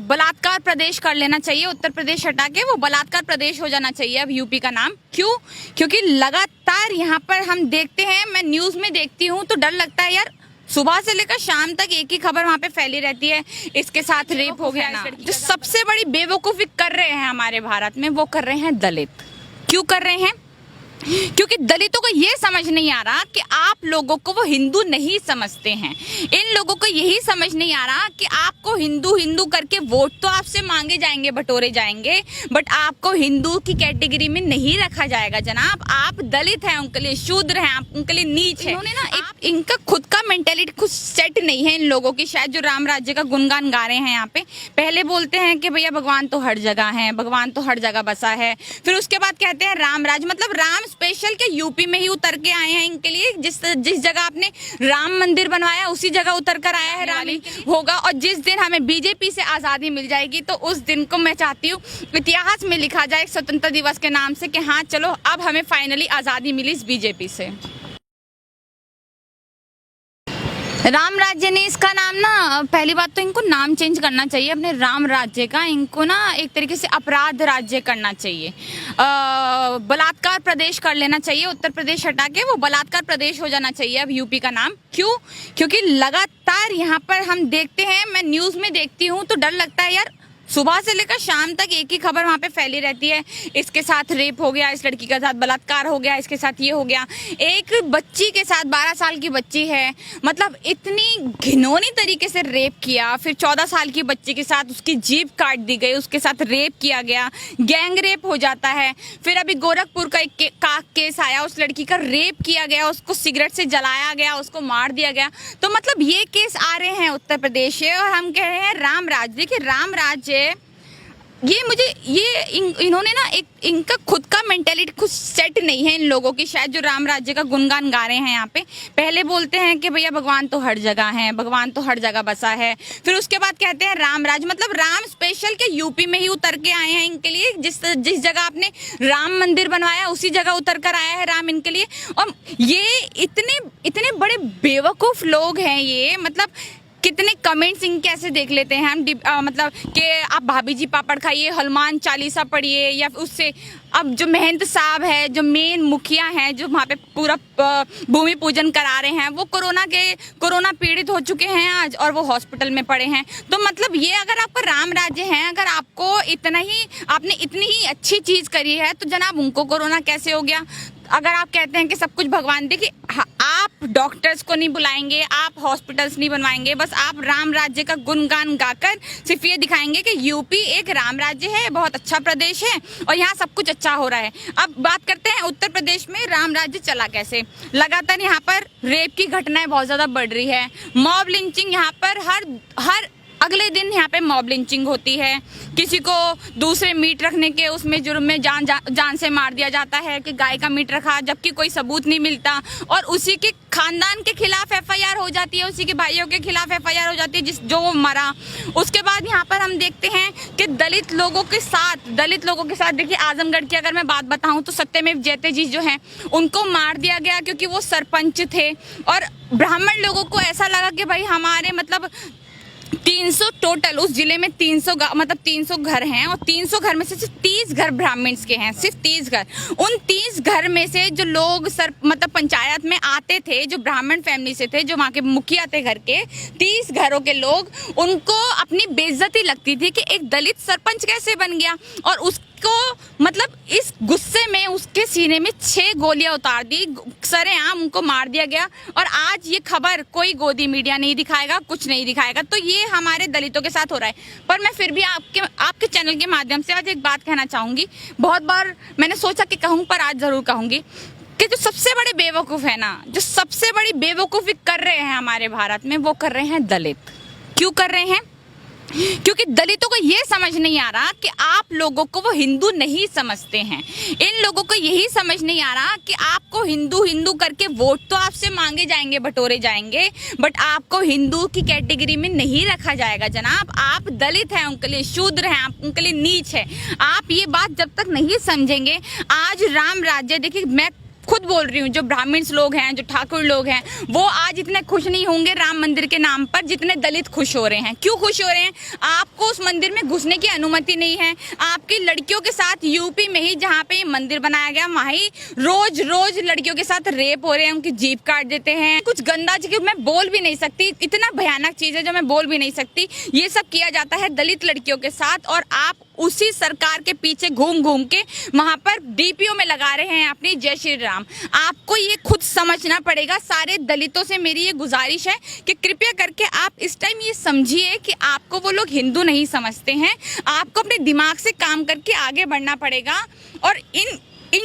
बलात्कार प्रदेश कर लेना चाहिए, उत्तर प्रदेश हटा के वो बलात्कार प्रदेश हो जाना चाहिए अब यूपी का नाम। क्यों? क्योंकि लगातार यहाँ पर हम देखते हैं, मैं न्यूज में देखती हूँ तो डर लगता है यार, सुबह से लेकर शाम तक एक ही खबर वहाँ पे फैली रहती है, इसके साथ रेप हो गया ना। जो सबसे बड़ी बेवकूफी कर रहे हैं हमारे भारत में, वो कर रहे हैं दलित। क्यों कर रहे हैं? क्योंकि दलितों को ये समझ नहीं आ रहा कि आप लोगों को वो हिंदू नहीं समझते हैं। इन लोगों को यही समझ नहीं आ रहा कि आपको हिंदू हिंदू करके वोट तो आपसे मांगे जाएंगे, बटोरे जाएंगे, बट आपको हिंदू की कैटेगरी में नहीं रखा जाएगा जनाब। आप दलित हैं, उनके लिए शूद्र हैं, आप उनके लिए नीच हैं। इन्होंने ना इनका खुद का मेंटेलिटी कुछ सेट नहीं है इन लोगों की, शायद जो राम राज्य का गुणगान गा रहे हैं यहाँ पे। पहले बोलते हैं कि भैया भगवान तो हर जगह है, भगवान तो हर जगह बसा है, फिर उसके बाद कहते हैं राम राज, मतलब राम स्पेशल के यूपी में ही उतर के आए हैं इनके लिए। जिस जगह आपने राम मंदिर बनवाया उसी जगह उतर कर आया है राम होगा। और जिस दिन हमें बीजेपी से आजादी मिल जाएगी तो उस दिन को मैं चाहती हूँ इतिहास में लिखा जाए स्वतंत्रता दिवस के नाम से कि हाँ चलो अब हमें फाइनली आजादी मिली इस बीजेपी से। राम राज्य ने इसका नाम ना, पहली बात तो इनको नाम चेंज करना चाहिए अपने राम राज्य का। इनको ना एक तरीके से अपराध राज्य करना चाहिए, बलात्कार प्रदेश कर लेना चाहिए, उत्तर प्रदेश हटा के वो बलात्कार प्रदेश हो जाना चाहिए अब यूपी का नाम। क्यों? क्योंकि लगातार यहाँ पर हम देखते हैं, मैं न्यूज में देखती हूँ तो डर लगता है यार, सुबह से लेकर शाम तक एक ही खबर वहाँ पे फैली रहती है, इसके साथ रेप हो गया, इस लड़की के साथ बलात्कार हो गया, इसके साथ ये हो गया। एक बच्ची के साथ 12 साल की बच्ची है, मतलब इतनी घिनौनी तरीके से रेप किया। फिर 14 साल की बच्ची के साथ उसकी जीभ काट दी गई, उसके साथ रेप किया गया, गैंग रेप हो जाता है। फिर अभी गोरखपुर का एक केस आया, उस लड़की का रेप किया गया, उसको सिगरेट से जलाया गया, उसको मार दिया गया। तो मतलब ये केस आ रहे हैं उत्तर प्रदेश से और हम कह रहे हैं राम राज्य। देखिए राम राज्य ये मुझे इन्होंने ना इनका खुद का मेंटेलिटी कुछ सेट नहीं है इन लोगों की, शायद जो राम राज्य का गुणगान गा रहे हैं यहाँ पे। पहले बोलते हैं कि भैया भगवान तो हर जगह है, भगवान तो हर जगह बसा है, फिर उसके बाद कहते हैं राम राज, मतलब राम स्पेशल के यूपी में ही उतर के आए हैं इनके लिए। जिस जगह आपने राम मंदिर बनवाया उसी जगह उतर कर आया है राम इनके लिए। और ये इतने बड़े बेवकूफ लोग हैं ये, मतलब कितने कमेंट्स इनके ऐसे देख लेते हैं हम, मतलब कि आप भाभी जी पापड़ खाइए, हनुमान चालीसा पढ़िए, या उससे अब जो महंत साहब है, जो मेन मुखिया हैं, जो वहाँ पे पूरा भूमि पूजन करा रहे हैं, वो कोरोना पीड़ित हो चुके हैं आज और वो हॉस्पिटल में पड़े हैं। तो मतलब ये अगर आपका राम राज्य है, अगर आपको आपने इतनी ही अच्छी चीज़ करी है तो जनाब उनको कोरोना कैसे हो गया? अगर आप कहते हैं कि सब कुछ भगवान, देखिए आप डॉक्टर्स को नहीं बुलाएंगे, आप हॉस्पिटल्स नहीं बनवाएंगे, बस आप राम राज्य का गुणगान गाकर सिर्फ ये दिखाएंगे कि यूपी एक राम राज्य है, बहुत अच्छा प्रदेश है और यहाँ सब कुछ अच्छा हो रहा है। अब बात करते हैं उत्तर प्रदेश में राम राज्य चला कैसे। लगातार यहाँ पर रेप की घटनाएं बहुत ज़्यादा बढ़ रही है, मॉब लिंचिंग यहाँ पर हर अगले दिन यहाँ पे मॉब लिंचिंग होती है। किसी को दूसरे मीट रखने के उसमें जुर्म में जान से मार दिया जाता है कि गाय का मीट रखा, जबकि कोई सबूत नहीं मिलता और उसी के खानदान के खिलाफ एफआईआर हो जाती है, उसी के भाइयों के खिलाफ एफआईआर हो जाती है जो वो मरा। उसके बाद यहाँ पर हम देखते हैं कि दलित लोगों के साथ देखिए आजमगढ़ की अगर मैं बात बताऊँ तो सत्यमेव जयते जी जो हैं उनको मार दिया गया क्योंकि वो सरपंच थे। और ब्राह्मण लोगों को ऐसा लगा कि भाई हमारे मतलब 300 टोटल उस जिले में 300 घर हैं और 300 घर में से सिर्फ 30 घर ब्राह्मण्स के हैं, सिर्फ 30 घर। उन 30 घर में से जो लोग मतलब पंचायत में आते थे, जो ब्राह्मण फैमिली से थे, जो वहाँ के मुखिया थे घर के, 30 घरों के लोग, उनको अपनी बेइज्जती लगती थी कि एक दलित सरपंच कैसे बन गया। और उसको मतलब इस गुस्से में उसके सीने में 6 गोलियां उतार दी, सरेआम उनको मार दिया गया। और आज ये खबर कोई गोदी मीडिया नहीं दिखाएगा, कुछ नहीं दिखाएगा। तो ये हमारे दलितों के साथ हो रहा है। पर मैं फिर भी आपके चैनल के माध्यम से आज एक बात कहना चाहूंगी। बहुत बार मैंने सोचा कि कहूँ, पर आज जरूर कहूंगी कि जो सबसे बड़े बेवकूफ है ना, जो सबसे बड़ी बेवकूफी कर रहे हैं हमारे भारत में, वो कर रहे हैं दलित। क्यों कर रहे हैं? क्योंकि दलितों को ये समझ नहीं आ रहा कि आप लोगों को वो हिंदू नहीं समझते हैं। इन लोगों को यही समझ नहीं आ रहा कि आपको हिंदू हिंदू करके वोट तो आपसे मांगे जाएंगे, बटोरे जाएंगे, बट आपको हिंदू की कैटेगरी में नहीं रखा जाएगा जनाब। आप दलित हैं, उनके लिए शूद्र हैं, आप उनके लिए नीच है। आप ये बात जब तक नहीं समझेंगे, आज राम राज्य, देखिए मैं खुद बोल रही हूँ, जो ब्राह्मण लोग हैं, जो ठाकुर लोग हैं, वो आज इतने खुश नहीं होंगे राम मंदिर के नाम पर जितने दलित खुश हो रहे हैं। क्यों खुश हो रहे हैं? आपको उस मंदिर में घुसने की अनुमति नहीं है। आपकी लड़कियों के साथ यूपी में ही जहाँ पे मंदिर बनाया गया वहाँ ही रोज रोज लड़कियों के साथ रेप हो रहे हैं, उनकी जीभ काट देते हैं। कुछ गंदा चीज मैं बोल भी नहीं सकती, इतना भयानक चीज है जो मैं बोल भी नहीं सकती। ये सब किया जाता है दलित लड़कियों के साथ, और आप उसी सरकार के पीछे घूम घूम के वहां पर डीपीओ में लगा रहे हैं अपनी जय श्री राम। आपको ये खुद समझना पड़ेगा। सारे दलितों से मेरी ये गुजारिश है कि कृपया करके आप इस टाइम ये समझिए कि आपको वो लोग हिंदू नहीं समझते हैं। आपको अपने दिमाग से काम करके आगे बढ़ना पड़ेगा और इन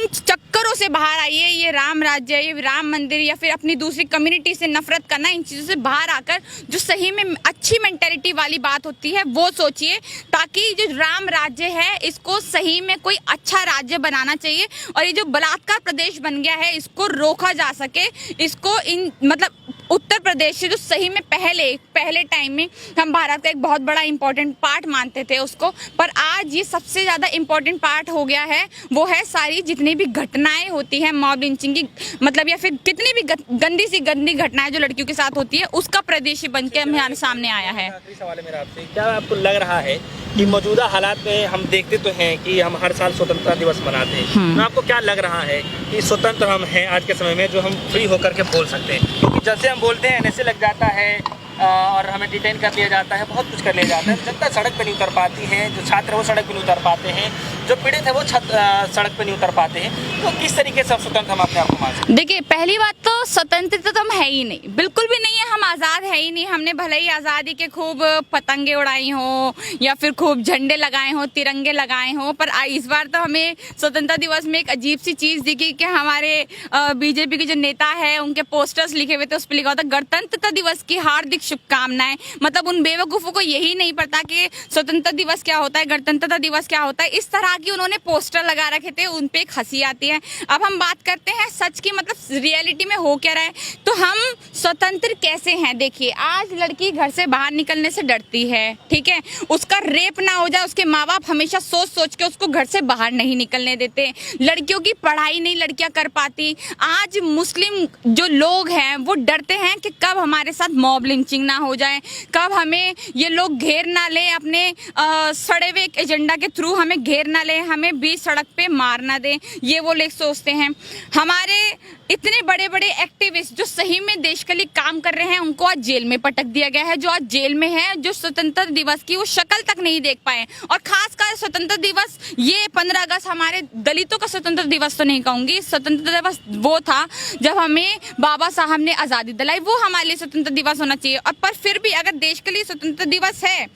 चक्करों से बाहर आइए। ये राम राज्य, ये राम मंदिर या फिर अपनी दूसरी कम्युनिटी से नफरत करना, इन चीज़ों से बाहर आकर जो सही में अच्छी मेंटेलिटी वाली बात होती है वो सोचिए, ताकि जो राम राज्य है इसको सही में कोई अच्छा राज्य बनाना चाहिए और ये जो बलात्कार प्रदेश बन गया है इसको रोका जा सके। इसको मतलब उत्तर प्रदेश से जो सही में पहले टाइम में हम भारत का एक बहुत बड़ा इंपॉर्टेंट पार्ट मानते थे उसको, पर आज ये सबसे ज़्यादा इंपॉर्टेंट पार्ट हो गया है। वो है सारी जितनी भी घटनाएं होती हैं मॉब लिंचिंग की, मतलब या फिर कितनी भी गंदी घटनाएं जो लड़कियों के साथ होती है उसका प्रदेश बन के हमारे सामने आया है। आखिरी सवाल है मेरा आपसे, क्या आपको लग रहा है कि मौजूदा हालात में हम देखते तो हैं कि हम हर साल स्वतंत्रता दिवस मनाते हैं, तो आपको क्या लग रहा है कि स्वतंत्र हम हैं आज के समय में जो हम फ्री होकर के बोल सकते हैं? क्योंकि जैसे हम बोलते हैं एनएसए लग जाता है और हमें डिटेन कर लिया जाता है, बहुत कुछ कर लिया जाता है। जनता सड़क पर नहीं उतर पाती है, जो छात्र है वो सड़क पर नहीं उतर पाते हैं, जो पीड़ित है वो सड़क पर नहीं उतर पाते हैं। तो किस तरीके से स्वतंत्र हम अपने आप को मान सकते हैं? देखिए, पहली बात तो स्वतंत्रता तो हम है ही नहीं, बिल्कुल भी नहीं है। हम आज़ाद है ही नहीं। हमने भले ही आज़ादी के खूब पतंगे उड़ाई हो या फिर खूब झंडे लगाए हों, तिरंगे लगाए हों, पर इस बार तो हमें स्वतंत्रता दिवस में एक अजीब सी चीज़ दिखी कि हमारे बीजेपी के जो नेता है उनके पोस्टर्स लिखे हुए थे, उस पर लिखा होता गणतंत्रता दिवस की हार्दिक शुभकामनाएं। मतलब उन बेवकूफ़ों को यही नहीं पता कि स्वतंत्रता दिवस क्या होता है, गणतंत्रता दिवस क्या होता है। इस तरह की उन्होंने पोस्टर लगा रखे थे, उन पे एक हंसी आती है। अब हम बात करते हैं सच की, मतलब रियलिटी में हो क्या रहा है। तो हम स्वतंत्र कैसे हैं? देखिए, आज लड़की घर से बाहर निकलने से डरती है, ठीक है, उसका रेप ना हो जाए, उसके माँ बाप हमेशा सोच सोच के उसको घर से बाहर नहीं निकलने देते। लड़कियों की पढ़ाई नहीं लड़कियां कर पाती। आज मुस्लिम जो लोग हैं वो डरते हैं कि कब हमारे साथ मॉब लिंचिंग ना हो जाए, कब हमें ये लोग घेर ना ले, अपने सड़े हुए एजेंडा के थ्रू हमें घेर ना ले, हमें बीच सड़क पे मार ना दें। ये वो लोग सोचते हैं। हमारे इतने बड़े बड़े एक्टिविस्ट जो सही में देश के लिए काम कर रहे हैं उनको आज जेल में पटक दिया गया है। जो आज जेल में है, जो स्वतंत्रता दिवस की वो शक्ल तक नहीं देख पाए। और खासकर स्वतंत्रता दिवस, ये 15 अगस्त हमारे दलितों का स्वतंत्रता दिवस तो नहीं कहूंगी, स्वतंत्रता दिवस वो था जब हमें बाबा साहब ने आज़ादी दिलाई, वो हमारे लिए स्वतंत्रता दिवस होना चाहिए। और पर फिर भी अगर देश के लिए स्वतंत्रता दिवस है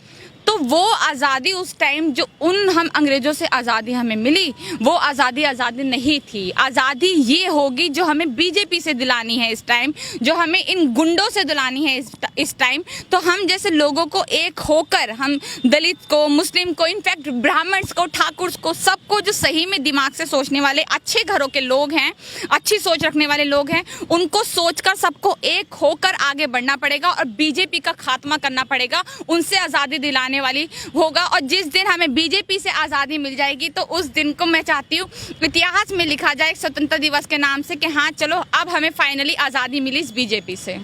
तो वो आज़ादी उस टाइम जो हम अंग्रेज़ों से आज़ादी हमें मिली, वो आज़ादी नहीं थी। आज़ादी ये होगी जो हमें बीजेपी से दिलानी है इस टाइम, जो हमें इन गुंडों से दिलानी है इस टाइम। तो हम जैसे लोगों को एक होकर, हम दलित को, मुस्लिम को, इनफैक्ट ब्राह्मण्स को, ठाकुर को, सबको जो सही में दिमाग से सोचने वाले अच्छे घरों के लोग हैं, अच्छी सोच रखने वाले लोग हैं, उनको सोचकर सबको एक होकर आगे बढ़ना पड़ेगा और बीजेपी का खात्मा करना पड़ेगा। उनसे आज़ादी दिलाने वाली होगा। और जिस दिन हमें बीजेपी से आज़ादी मिल जाएगी तो उस दिन को मैं चाहती हूँ इतिहास में लिखा जाए स्वतंत्रता दिवस के नाम से कि हाँ चलो अब हमें फाइनली आज़ादी मिली इस बीजेपी से।